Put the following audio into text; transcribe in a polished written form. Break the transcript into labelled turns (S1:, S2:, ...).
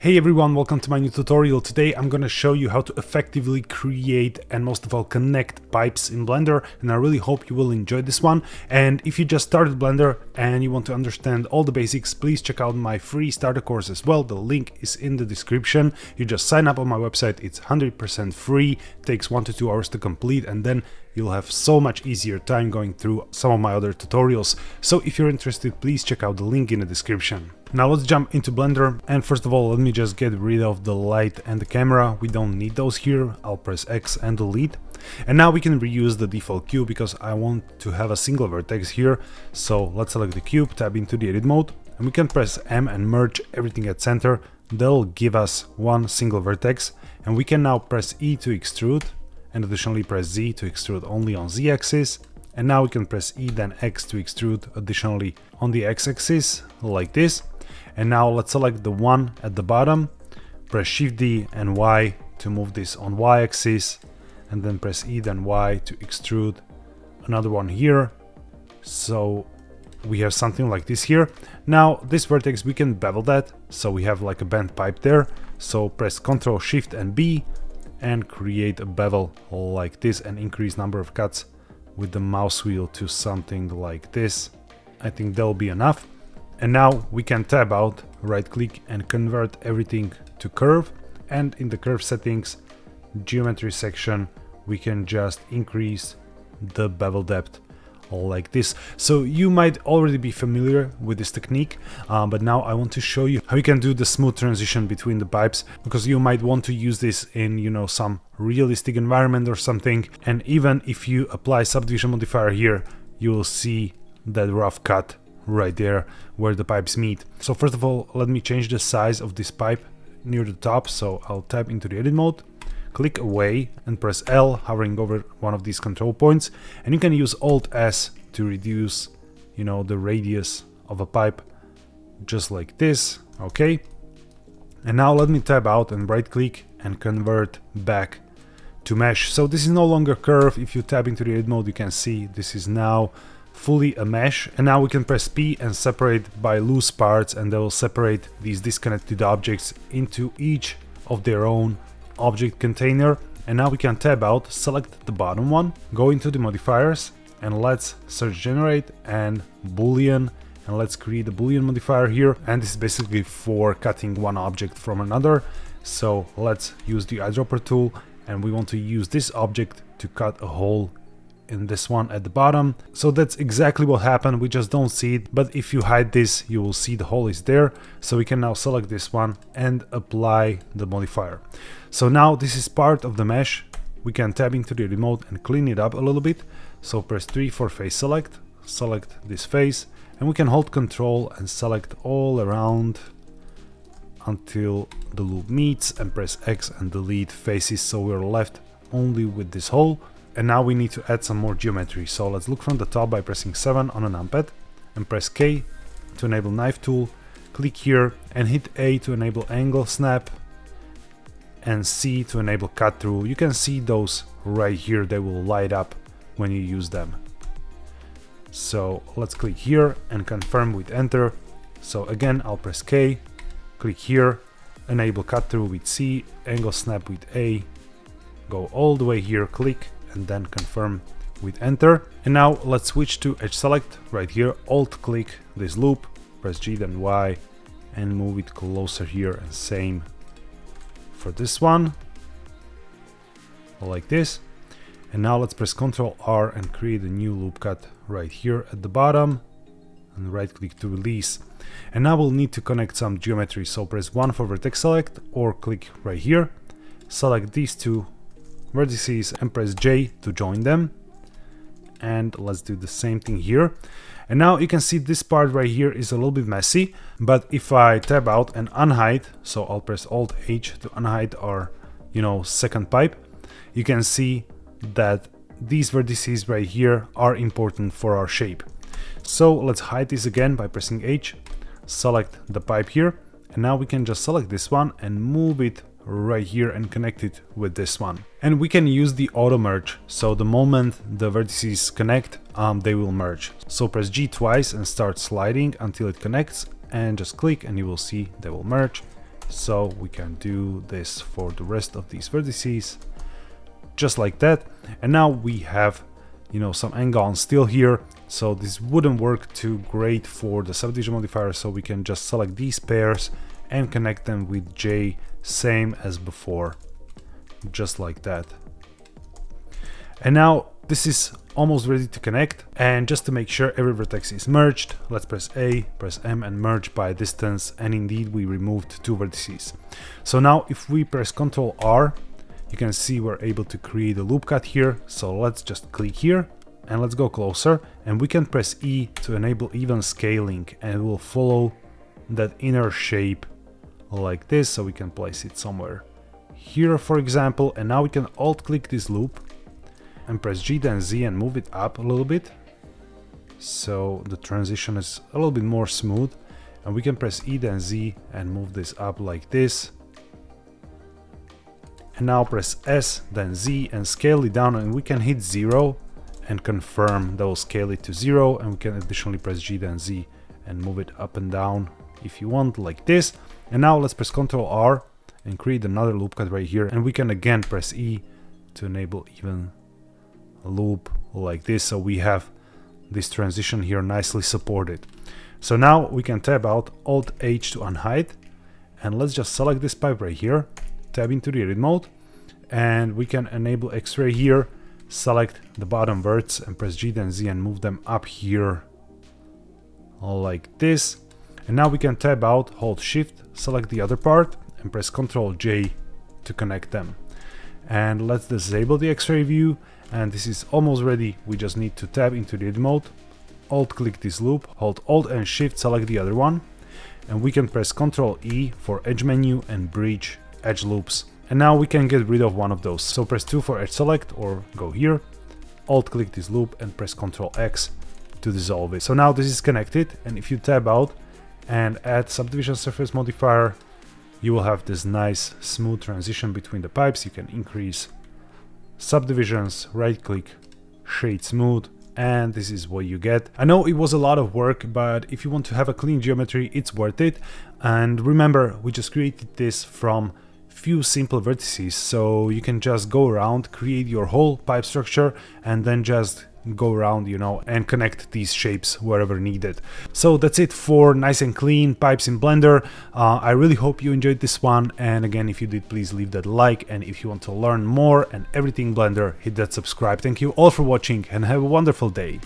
S1: Hey everyone, welcome to my new tutorial. Today I'm gonna show you how to effectively create and most of all connect pipes in Blender, and I really hope you will enjoy this one. And if you just started Blender and you want to understand all the basics, please check out my free starter course as well. The link is in the description. You just sign up on my website, it's 100% free, takes 1 to 2 hours to complete, and then you'll have so much easier time going through some of my other tutorials. So if you're interested, please check out the link in the description. Now let's jump into Blender, and first of all let me just get rid of the light and the camera. We don't need those here. I'll press X and delete. And now we can reuse the default cube because I want to have a single vertex here. So let's select the cube, tab into the edit mode, and we can press M and merge everything at center. That'll give us one single vertex, and we can now press E to extrude and additionally press Z to extrude only on Z axis. And now we can press E then X to extrude additionally on the X axis like this. And now let's select the one at the bottom, press Shift D and Y to move this on Y axis, and then press E then Y to extrude another one here. So we have something like this here. Now this vertex we can bevel that, so we have like a bent pipe there. So press Ctrl Shift and B and create a bevel like this and increase number of cuts with the mouse wheel to something like this. I think that'll be enough. And now we can tab out, right click and convert everything to curve, and in the curve settings geometry section we can just increase the bevel depth like this. So you might already be familiar with this technique, but now I want to show you how you can do the smooth transition between the pipes, because you might want to use this in, you know, some realistic environment or something, and even if you apply subdivision modifier here, you will see that rough cut right there where the pipes meet. So first of all, let me change the size of this pipe near the top. So I'll tap into the edit mode, click away and press L, hovering over one of these control points, and you can use Alt S to reduce, you know, the radius of a pipe just like this. Okay, and now let me tab out and right click and convert back to mesh. So this is no longer curve. If you tab into the edit mode, you can see this is now fully a mesh. And now we can press P and separate by loose parts, and they will separate these disconnected objects into each of their own object container. And now we can tab out, select the bottom one, go into the modifiers, and let's search generate and Boolean, and let's create a Boolean modifier here. And this is basically for cutting one object from another. So let's use the eyedropper tool, and we want to use this object to cut a hole in this one at the bottom. So that's exactly what happened, we just don't see it, but if you hide this you will see the hole is there. So we can now select this one and apply the modifier. So now this is part of the mesh. We can tab into the edit mode and clean it up a little bit. So press 3 for face select, select this face, and we can hold Ctrl and select all around until the loop meets, and press X and delete faces, so we're left only with this hole. And now we need to add some more geometry. So let's look from the top by pressing 7 on a numpad and press K to enable knife tool. Click here and hit A to enable angle snap and C to enable cut through. You can see those right here, they will light up when you use them. So let's click here and confirm with enter. So again, I'll press K, click here, enable cut through with C, angle snap with A, go all the way here, click, and then confirm with enter. And now let's switch to edge select right here, alt click this loop, press G then Y and move it closer here, and same for this one like this. And now let's press Ctrl R and create a new loop cut right here at the bottom, and right click to release. And now we'll need to connect some geometry, so press 1 for vertex select or click right here, select these two vertices and press J to join them. And let's do the same thing here. And now you can see this part right here is a little bit messy, but if I tab out and unhide, so I'll press Alt H to unhide our, you know, second pipe, you can see that these vertices right here are important for our shape. So let's hide this again by pressing H, select the pipe here, and now we can just select this one and move it right here and connect it with this one. And we can use the auto merge, so the moment the vertices connect, they will merge. So press G twice and start sliding until it connects, and just click and you will see they will merge. So we can do this for the rest of these vertices, just like that. And now we have, you know, some angles still here, so this wouldn't work too great for the subdivision modifier, so we can just select these pairs and connect them with J, same as before, just like that. And now this is almost ready to connect, and just to make sure every vertex is merged, let's press A, press M and merge by distance, and indeed we removed 2 vertices. So now if we press Ctrl R, you can see we're able to create a loop cut here, so let's just click here and let's go closer, and we can press E to enable even scaling, and it will follow that inner shape like this, so we can place it somewhere here, for example. And now we can alt click this loop and press G then Z and move it up a little bit, so the transition is a little bit more smooth. And we can press E then Z and move this up like this. And now press S then Z and scale it down, and we can hit 0 and confirm that will scale it to 0. And we can additionally press G then Z and move it up and down if you want, like this. And now let's press Ctrl R and create another loop cut right here, and we can again press E to enable even a loop like this, so we have this transition here nicely supported. So now we can tab out, Alt H to unhide, and let's just select this pipe right here, tab into the edit mode, and we can enable X-ray here, select the bottom verts and press G then Z and move them up here like this. And now we can tab out, hold Shift, select the other part and press Ctrl J to connect them. And let's disable the X-ray view, and this is almost ready. We just need to tab into the edit mode, alt click this loop, hold Alt and Shift, select the other one, and we can press Ctrl E for edge menu and breach edge loops. And now we can get rid of one of those, so press 2 for edge select or go here, alt click this loop and press Ctrl X to dissolve it. So now this is connected, and if you tab out and add subdivision surface modifier, you will have this nice smooth transition between the pipes. You can increase subdivisions, right click, shade smooth, and this is what you get. I know it was a lot of work, but if you want to have a clean geometry, it's worth it. And remember, we just created this from few simple vertices, so you can just go around, create your whole pipe structure, and then just go around, you know, and connect these shapes wherever needed. So that's it for nice and clean pipes in Blender. I really hope you enjoyed this one, and again, if you did, please leave that like, and if you want to learn more and everything Blender, hit that subscribe. Thank you all for watching and have a wonderful day.